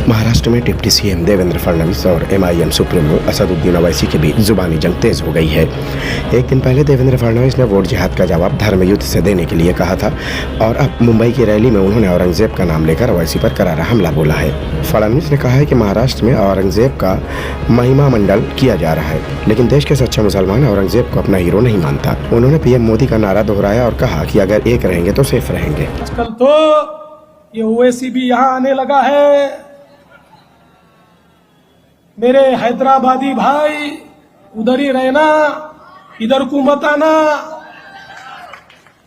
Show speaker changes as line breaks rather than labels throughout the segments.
महाराष्ट्र में deputy CM Devendra Fadnavis और MIM supremo Asaduddin Owaisi के बीच जुबानी जंग तेज हो गई है। एक दिन पहले देवेंद्र फडणवीस ने वोट जिहाद का जवाब धर्म युद्ध से देने के लिए कहा था और अब मुंबई की रैली में उन्होंने औरंगजेब का नाम लेकर ओवैसी पर करारा हमला बोला है। फडणवीस ने कहा है कि महाराष्ट्र में औरंगजेब का महिमा मंडल किया जा रहा है, लेकिन देश के सच्चे मुसलमान औरंगजेब को अपना हीरो नहीं मानता। उन्होंने पीएम मोदी का नारा दोहराया और कहा कि अगर एक रहेंगे तो सेफ रहेंगे।
आजकल तो ये ओवैसी भी यहाँ आने लगा है। मेरे हैदराबादी भाई उधर ही रहना, इधर को मत आना,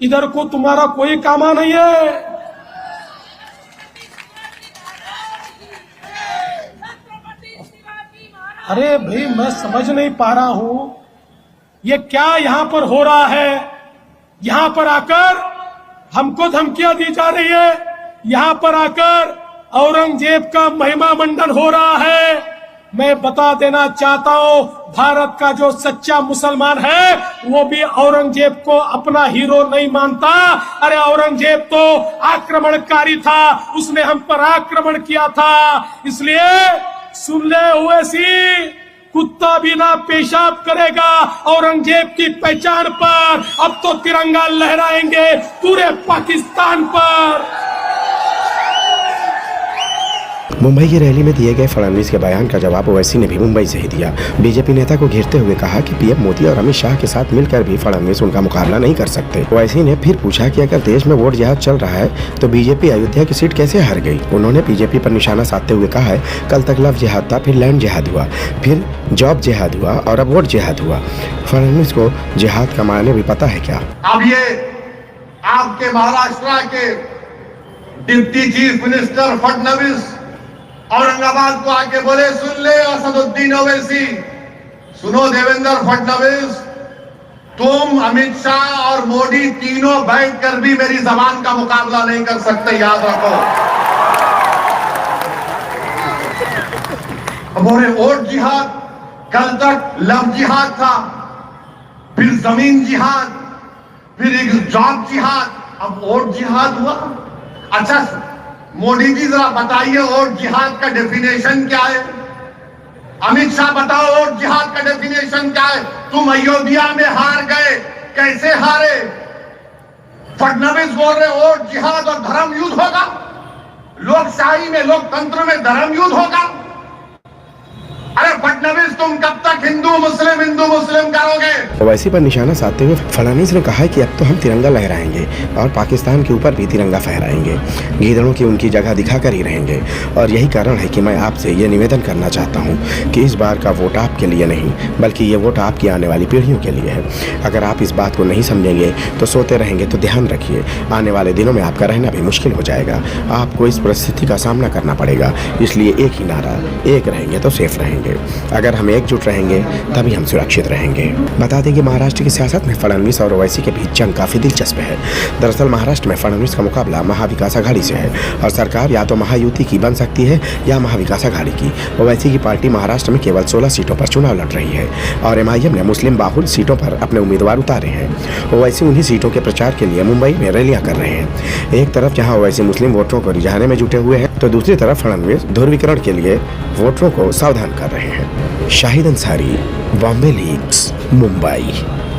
इधर को तुम्हारा कोई कामा नहीं है। अरे भाई मैं समझ नहीं पा रहा हूं ये क्या यहां पर हो रहा है। यहां पर आकर हमको धमकियां दी जा रही है, यहां पर आकर औरंगजेब का महिमा मंडन हो रहा है। मैं बता देना चाहता हूं, भारत का जो सच्चा मुसलमान है वो भी औरंगजेब को अपना हीरो नहीं मानता। अरे औरंगजेब तो आक्रमणकारी था, उसने हम पर आक्रमण किया था। इसलिए सुन ले ओवैसी, कुत्ता भी ना पेशाब करेगा औरंगजेब की पहचान पर। अब तो तिरंगा लहराएंगे पूरे पाकिस्तान पर।
मुंबई की रैली में दिए गए फडणवीस के बयान का जवाब ओवैसी ने भी मुंबई से ही दिया। बीजेपी नेता को घेरते हुए कहा कि पीएम मोदी और अमित शाह के साथ मिलकर भी फडणवीस उनका मुकाबला नहीं कर सकते। ओवैसी ने फिर पूछा कि अगर देश में वोट जिहाद चल रहा है तो बीजेपी अयोध्या की सीट कैसे हार गई। उन्होंने बीजेपी पर निशाना साधते हुए कहा है, कल तक लव जिहाद था, फिर लैंड जिहाद हुआ, फिर जॉब जिहाद हुआ और अब वोट जिहाद हुआ। फडणवीस को जिहाद का मायने भी पता है क्या?
अब ये आपके महाराष्ट्र के deputy chief minister Fadnavis Aurangabad को आके बोले, सुन ले असदुद्दीन ओवैसी, सुनो देवेंद्र फडणवीस, तुम अमित शाह और मोदी तीनों बैठकर भी मेरी जबान का मुकाबला नहीं कर सकते, याद रखो। बोले वोट जिहाद, कल तक लव जिहाद था, फिर जमीन जिहाद, फिर एक जॉब जिहाद, अब वोट जिहाद हुआ। अच्छा मोदी जी जरा बताइए वोट जिहाद का डेफिनेशन क्या है? अमित शाह बताओ वोट जिहाद का डेफिनेशन क्या है? तुम अयोध्या में हार गए, कैसे हारे? फडणवीस बोल रहे वोट जिहाद और धर्म युद्ध होगा, लोकशाही में लोकतंत्र में धर्म युद्ध होगा। अरे फडणवीस तुम कब तक हिंदू मुस्लिम करोगे?
ओवैसी पर निशाना साधते हुए फडणवीस ने कहा है कि अब तो हम तिरंगा लहराएंगे और पाकिस्तान के ऊपर भी तिरंगा फहराएंगे, गीदड़ों की उनकी जगह दिखाकर ही रहेंगे। और यही कारण है कि मैं आपसे ये निवेदन करना चाहता हूँ कि इस बार का वोट आपके लिए नहीं, बल्कि ये वोट आपकी आने वाली पीढ़ियों के लिए है। अगर आप इस बात को नहीं समझेंगे तो सोते रहेंगे, तो ध्यान रखिए आने वाले दिनों में आपका रहना भी मुश्किल हो जाएगा। आपको इस परिस्थिति का सामना करना पड़ेगा। इसलिए एक ही नारा, एक रहेंगे तो सेफ रहेंगे। अगर हम एकजुट रहेंगे तभी हम सुरक्षित रहेंगे। बता दें कि महाराष्ट्र की सियासत में फडणवीस और ओवैसी के बीच जंग काफी दिलचस्प है। दरअसल महाराष्ट्र में फडणवीस का मुकाबला महाविकास आघाड़ी से है और सरकार या तो महायुति की बन सकती है या महाविकास आघाड़ी की। ओवैसी की पार्टी महाराष्ट्र में केवल 16 सीटों पर चुनाव लड़ रही है और एमआईएम ने मुस्लिम बाहुल सीटों पर अपने उम्मीदवार उतारे हैं। ओवैसी उन्हीं सीटों के प्रचार के लिए मुंबई में रैलियां कर रहे हैं। एक तरफ जहां ओवैसी मुस्लिम वोटरों को रिझाने में जुटे हुए हैं तो दूसरी तरफ फडणवीस ध्रुवीकरण के लिए वोटरों को सावधान कर रहे हैं। शाहिद अंसारी, बॉम्बे लीक्स, मुंबई।